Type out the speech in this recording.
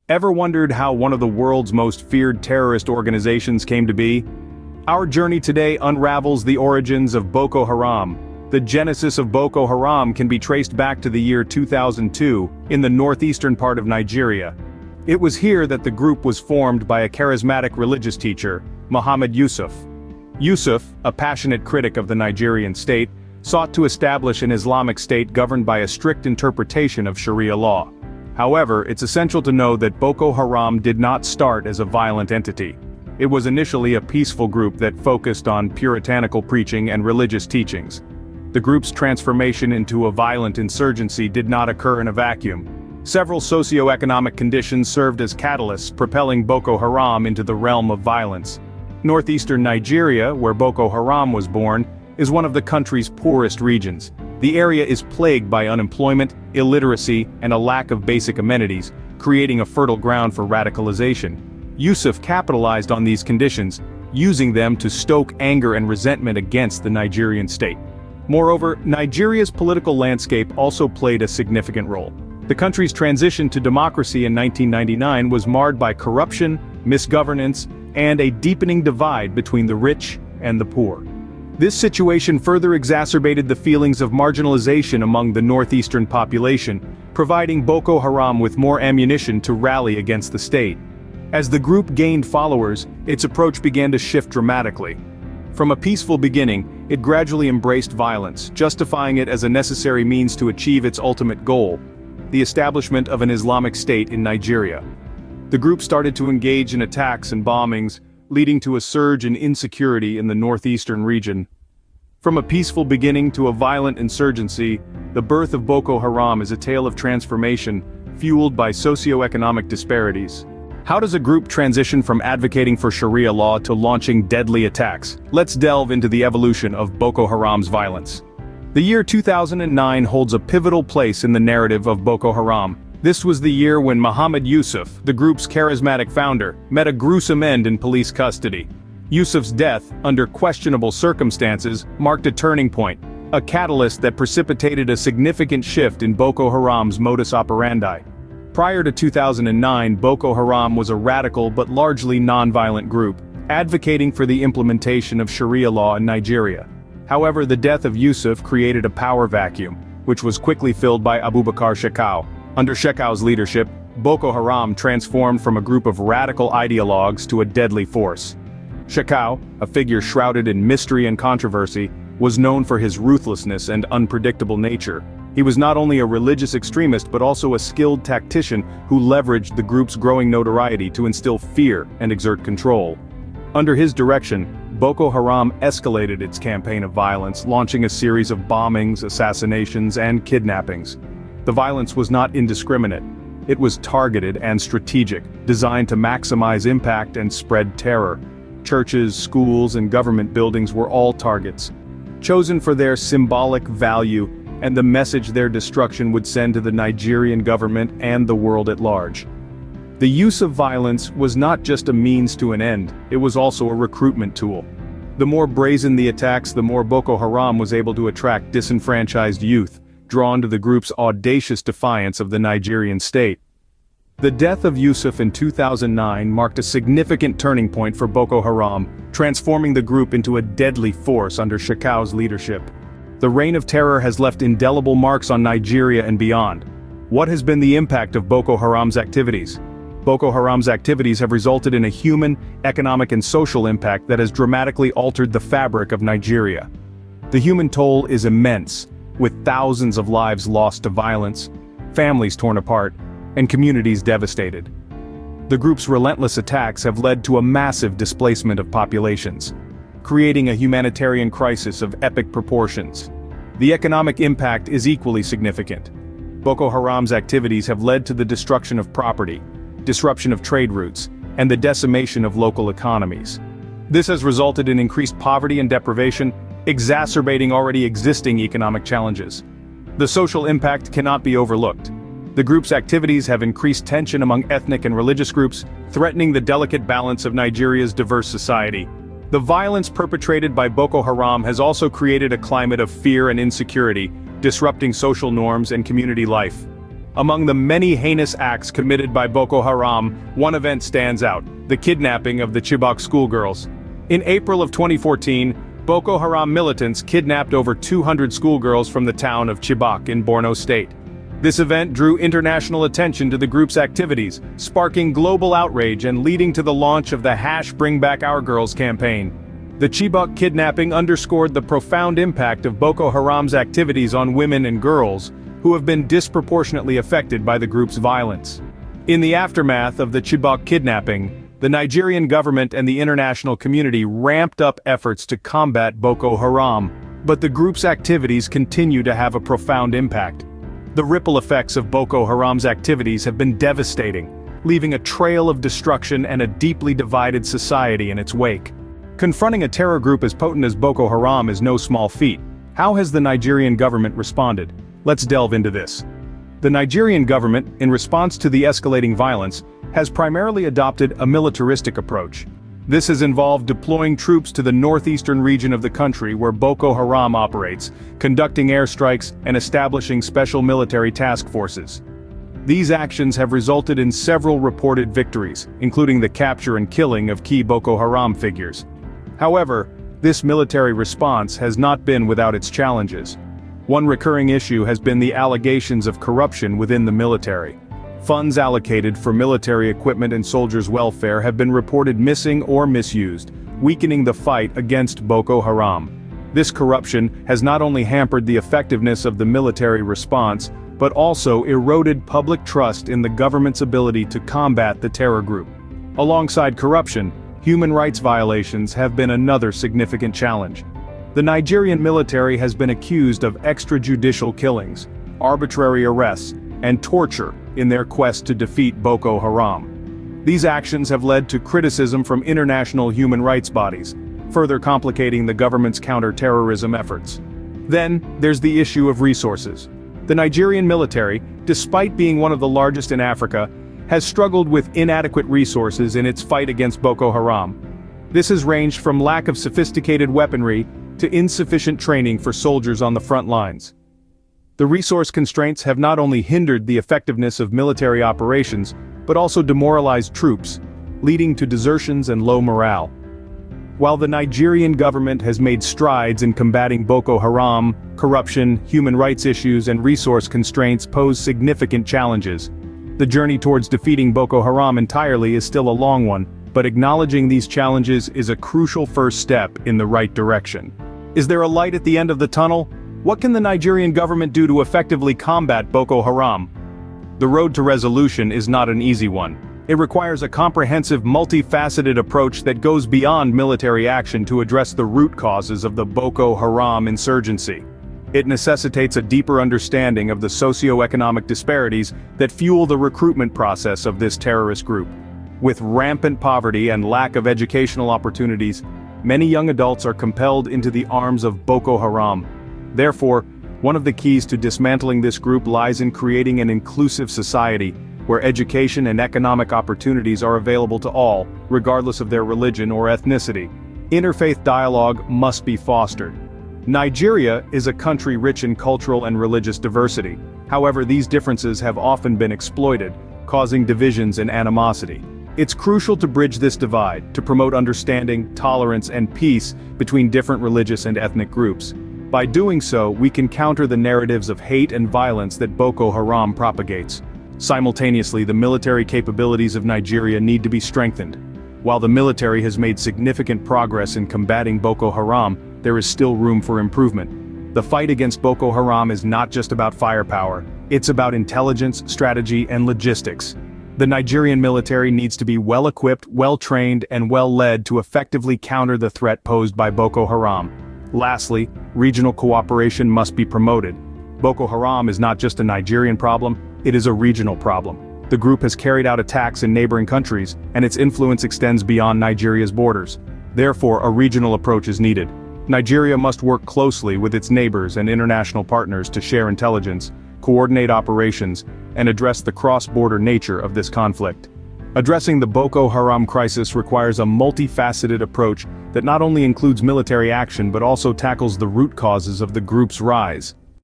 Ever wondered how one of the world's most feared terrorist organizations came to be? Our journey today unravels the origins of Boko Haram. The genesis of Boko Haram can be traced back to the year 2002, in the northeastern part of Nigeria. It was here that the group was formed by a charismatic religious teacher, Muhammad Yusuf. Yusuf, a passionate critic of the Nigerian state, sought to establish an Islamic state governed by a strict interpretation of Sharia law. However, it's essential to know that Boko Haram did not start as a violent entity. It was initially a peaceful group that focused on puritanical preaching and religious teachings. The group's transformation into a violent insurgency did not occur in a vacuum. Several socio-economic conditions served as catalysts propelling Boko Haram into the realm of violence. Northeastern Nigeria, where Boko Haram was born, is one of the country's poorest regions. The area is plagued by unemployment, illiteracy, and a lack of basic amenities, creating a fertile ground for radicalization. Yusuf capitalized on these conditions, using them to stoke anger and resentment against the Nigerian state. Moreover, Nigeria's political landscape also played a significant role. The country's transition to democracy in 1999 was marred by corruption, misgovernance, and a deepening divide between the rich and the poor. This situation further exacerbated the feelings of marginalization among the northeastern population, providing Boko Haram with more ammunition to rally against the state. As the group gained followers, its approach began to shift dramatically. From a peaceful beginning, it gradually embraced violence, justifying it as a necessary means to achieve its ultimate goal: the establishment of an Islamic state in Nigeria. The group started to engage in attacks and bombings, leading to a surge in insecurity in the northeastern region. From a peaceful beginning to a violent insurgency, the birth of Boko Haram is a tale of transformation, fueled by socio-economic disparities. How does a group transition from advocating for Sharia law to launching deadly attacks? Let's delve into the evolution of Boko Haram's violence. The year 2009 holds a pivotal place in the narrative of Boko Haram. This was the year when Muhammad Yusuf, the group's charismatic founder, met a gruesome end in police custody. Yusuf's death, under questionable circumstances, marked a turning point, a catalyst that precipitated a significant shift in Boko Haram's modus operandi. Prior to 2009, Boko Haram was a radical but largely non-violent group, advocating for the implementation of Sharia law in Nigeria. However, the death of Yusuf created a power vacuum, which was quickly filled by Abubakar Shekau. Under Shekau's leadership, Boko Haram transformed from a group of radical ideologues to a deadly force. Shekau, a figure shrouded in mystery and controversy, was known for his ruthlessness and unpredictable nature. He was not only a religious extremist but also a skilled tactician who leveraged the group's growing notoriety to instill fear and exert control. Under his direction, Boko Haram escalated its campaign of violence, launching a series of bombings, assassinations, and kidnappings. The violence was not indiscriminate. It was targeted and strategic, designed to maximize impact and spread terror. Churches, schools, and government buildings were all targets, chosen for their symbolic value and the message their destruction would send to the Nigerian government and the world at large. The use of violence was not just a means to an end, it was also a recruitment tool. The more brazen the attacks, the more Boko Haram was able to attract disenfranchised youth, drawn to the group's audacious defiance of the Nigerian state. The death of Yusuf in 2009 marked a significant turning point for Boko Haram, transforming the group into a deadly force under Shekau's leadership. The reign of terror has left indelible marks on Nigeria and beyond. What has been the impact of Boko Haram's activities? Boko Haram's activities have resulted in a human, economic, and social impact that has dramatically altered the fabric of Nigeria. The human toll is immense, with thousands of lives lost to violence, families torn apart, and communities devastated. The group's relentless attacks have led to a massive displacement of populations, creating a humanitarian crisis of epic proportions. The economic impact is equally significant. Boko Haram's activities have led to the destruction of property, disruption of trade routes, and the decimation of local economies. This has resulted in increased poverty and deprivation, exacerbating already existing economic challenges. The social impact cannot be overlooked. The group's activities have increased tension among ethnic and religious groups, threatening the delicate balance of Nigeria's diverse society. The violence perpetrated by Boko Haram has also created a climate of fear and insecurity, disrupting social norms and community life. Among the many heinous acts committed by Boko Haram, one event stands out: the kidnapping of the Chibok schoolgirls. In April of 2014, Boko Haram militants kidnapped over 200 schoolgirls from the town of Chibok in Borno State. This event drew international attention to the group's activities, sparking global outrage and leading to the launch of the #BringBackOurGirls campaign. The Chibok kidnapping underscored the profound impact of Boko Haram's activities on women and girls, who have been disproportionately affected by the group's violence. In the aftermath of the Chibok kidnapping, the Nigerian government and the international community ramped up efforts to combat Boko Haram, but the group's activities continue to have a profound impact. The ripple effects of Boko Haram's activities have been devastating, leaving a trail of destruction and a deeply divided society in its wake. Confronting a terror group as potent as Boko Haram is no small feat. How has the Nigerian government responded? Let's delve into this. The Nigerian government, in response to the escalating violence, has primarily adopted a militaristic approach. This has involved deploying troops to the northeastern region of the country where Boko Haram operates, conducting airstrikes and establishing special military task forces. These actions have resulted in several reported victories, including the capture and killing of key Boko Haram figures. However, this military response has not been without its challenges. One recurring issue has been the allegations of corruption within the military. Funds allocated for military equipment and soldiers' welfare have been reported missing or misused, weakening the fight against Boko Haram. This corruption has not only hampered the effectiveness of the military response, but also eroded public trust in the government's ability to combat the terror group. Alongside corruption, human rights violations have been another significant challenge. The Nigerian military has been accused of extrajudicial killings, arbitrary arrests, and torture in their quest to defeat Boko Haram. These actions have led to criticism from international human rights bodies, further complicating the government's counter-terrorism efforts. Then, there's the issue of resources. The Nigerian military, despite being one of the largest in Africa, has struggled with inadequate resources in its fight against Boko Haram. This has ranged from lack of sophisticated weaponry to insufficient training for soldiers on the front lines. The resource constraints have not only hindered the effectiveness of military operations, but also demoralized troops, leading to desertions and low morale. While the Nigerian government has made strides in combating Boko Haram, corruption, human rights issues, and resource constraints pose significant challenges. The journey towards defeating Boko Haram entirely is still a long one, but acknowledging these challenges is a crucial first step in the right direction. Is there a light at the end of the tunnel? What can the Nigerian government do to effectively combat Boko Haram? The road to resolution is not an easy one. It requires a comprehensive, multifaceted approach that goes beyond military action to address the root causes of the Boko Haram insurgency. It necessitates a deeper understanding of the socio-economic disparities that fuel the recruitment process of this terrorist group. With rampant poverty and lack of educational opportunities, many young adults are compelled into the arms of Boko Haram. Therefore, one of the keys to dismantling this group lies in creating an inclusive society, where education and economic opportunities are available to all, regardless of their religion or ethnicity. Interfaith dialogue must be fostered. Nigeria is a country rich in cultural and religious diversity. However, these differences have often been exploited, causing divisions and animosity. It's crucial to bridge this divide, to promote understanding, tolerance, and peace between different religious and ethnic groups. By doing so, we can counter the narratives of hate and violence that Boko Haram propagates. Simultaneously, the military capabilities of Nigeria need to be strengthened. While the military has made significant progress in combating Boko Haram, there is still room for improvement. The fight against Boko Haram is not just about firepower, it's about intelligence, strategy, and logistics. The Nigerian military needs to be well-equipped, well-trained, and well-led to effectively counter the threat posed by Boko Haram. Lastly, regional cooperation must be promoted. Boko Haram is not just a Nigerian problem, it is a regional problem. The group has carried out attacks in neighboring countries, and its influence extends beyond Nigeria's borders. Therefore, a regional approach is needed. Nigeria must work closely with its neighbors and international partners to share intelligence, coordinate operations, and address the cross-border nature of this conflict. Addressing the Boko Haram crisis requires a multifaceted approach that not only includes military action but also tackles the root causes of the group's rise.